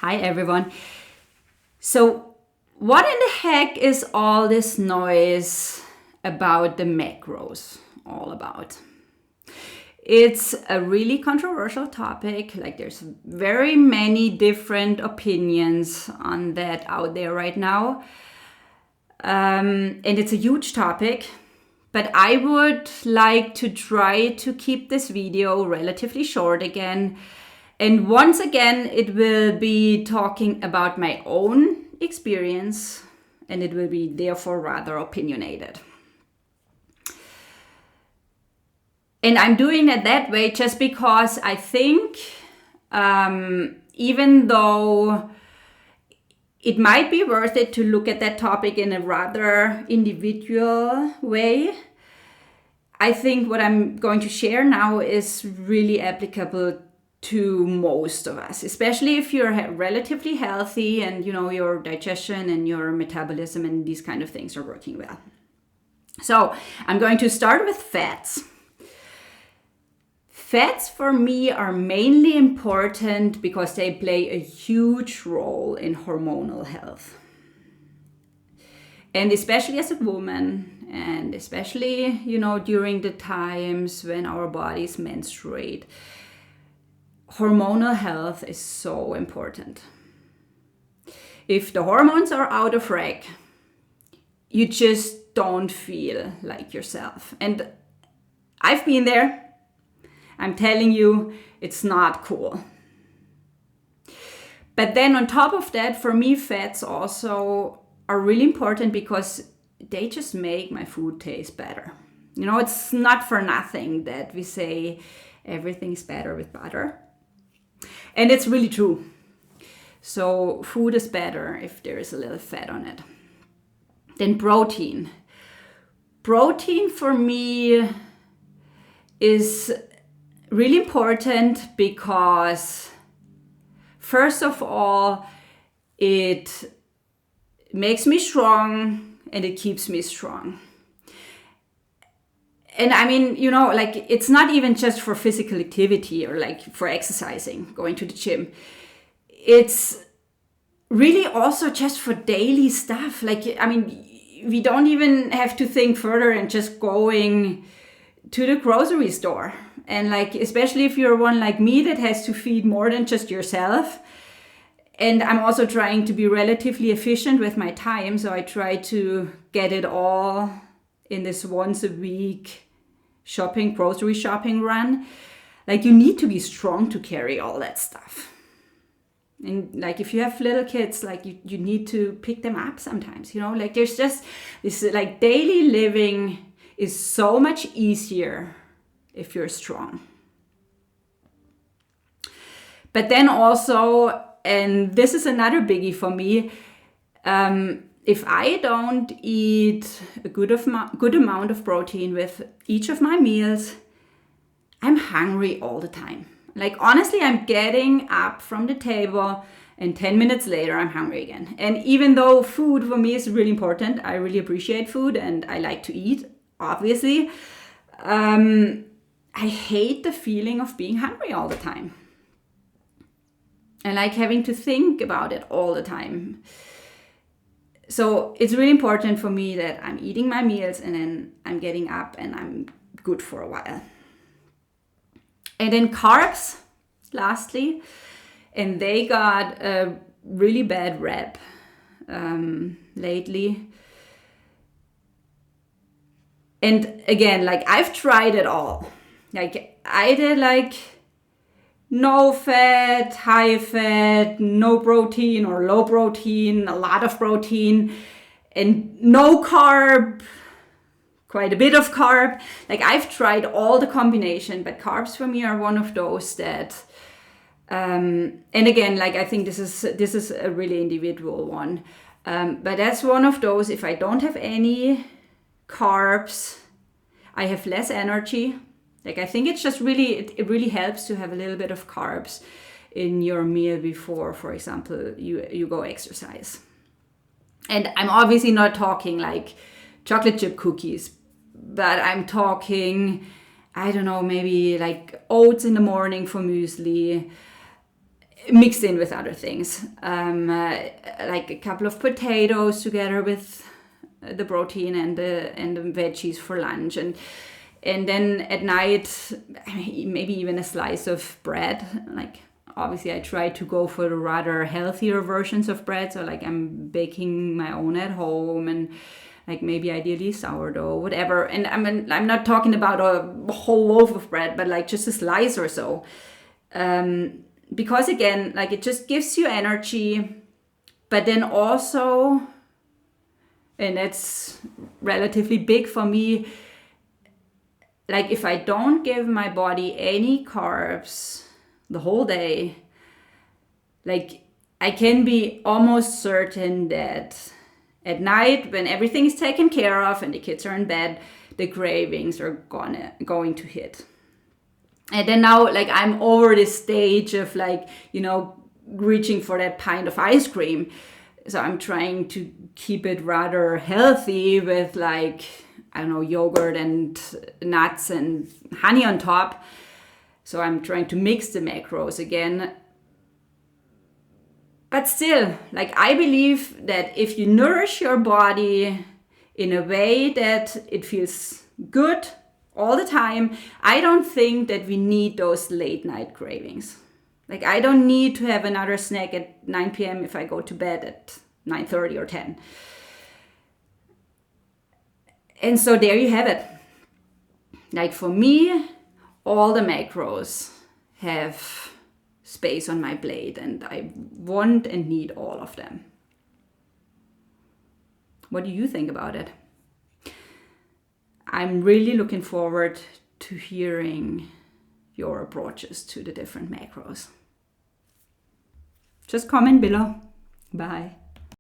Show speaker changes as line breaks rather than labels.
Hi everyone. So what in the heck is all this noise about the macros all about? It's a really controversial topic. Like there's very many different opinions on that out there right now. And it's a huge topic. But I would like to try to keep this video relatively short again. And once again, it will be talking about my own experience, and it will be therefore rather opinionated. And I'm doing it that way just because I think even though it might be worth it to look at that topic in a rather individual way, I think what I'm going to share now is really applicable to most of us, especially if you're relatively healthy and your digestion and your metabolism and these kind of things are working well. So I'm going to start with fats. Fats for me are mainly important because they play a huge role in hormonal health. And especially as a woman, and especially, during the times when our bodies menstruate, hormonal health is so important. If the hormones are out of whack, you just don't feel like yourself. And I've been there. I'm telling you, it's not cool. But then on top of that, for me, fats also are really important because they just make my food taste better. It's not for nothing that we say everything's better with butter. And it's really true. So food is better if there is a little fat on it. Then protein. Protein for me is really important because, first of all, it makes me strong and it keeps me strong. And I mean, it's not even just for physical activity or like for exercising, going to the gym. It's really also just for daily stuff. We don't even have to think further and just going to the grocery store. And especially if you're one like me that has to feed more than just yourself. And I'm also trying to be relatively efficient with my time. So I try to get it all in this once a week grocery shopping run. You need to be strong to carry all that stuff. And if you have little kids, you need to pick them up sometimes, there's just this daily living is so much easier if you're strong. But then also, and this is another biggie for me, if I don't eat a good amount of protein with each of my meals, I'm hungry all the time. Honestly, I'm getting up from the table and 10 minutes later, I'm hungry again. And even though food for me is really important, I really appreciate food and I like to eat, obviously, I hate the feeling of being hungry all the time. I like having to think about it all the time. So it's really important for me that I'm eating my meals and then I'm getting up and I'm good for a while. And then carbs, lastly, and they got a really bad rep lately. And again, I've tried it all. I did no fat, high fat, no protein or low protein, a lot of protein, and no carb, quite a bit of carb. I've tried all the combination, but carbs for me are one of those that, and again, I think this is a really individual one. But that's one of those, if I don't have any carbs, I have less energy. I think it's just it really helps to have a little bit of carbs in your meal before, for example, you go exercise. And I'm obviously not talking chocolate chip cookies, but I'm talking, I don't know, maybe oats in the morning for muesli, mixed in with other things, like a couple of potatoes together with the protein and the veggies for lunch, and then at night maybe even a slice of bread. Like obviously I try to go for the rather healthier versions of bread, so like I'm baking my own at home, and like maybe ideally sourdough, whatever. And I'm not talking about a whole loaf of bread, but like just a slice or so. Because again, like it just gives you energy, but then also, and it's relatively big for me, like if I don't give my body any carbs the whole day, like I can be almost certain that at night when everything is taken care of and the kids are in bed, the cravings are going to hit. And then now, like I'm over this stage of like, you know, reaching for that pint of ice cream. So I'm trying to keep it rather healthy with like, I don't know, yogurt and nuts and honey on top. So I'm trying to mix the macros again. But still, like I believe that if you nourish your body in a way that it feels good all the time, I don't think that we need those late night cravings. Like I don't need to have another snack at 9 p.m. if I go to bed at 9:30 or 10. And so there you have it. Like for me, all the macros have space on my plate and I want and need all of them. What do you think about it? I'm really looking forward to hearing your approaches to the different macros. Just comment below. Bye.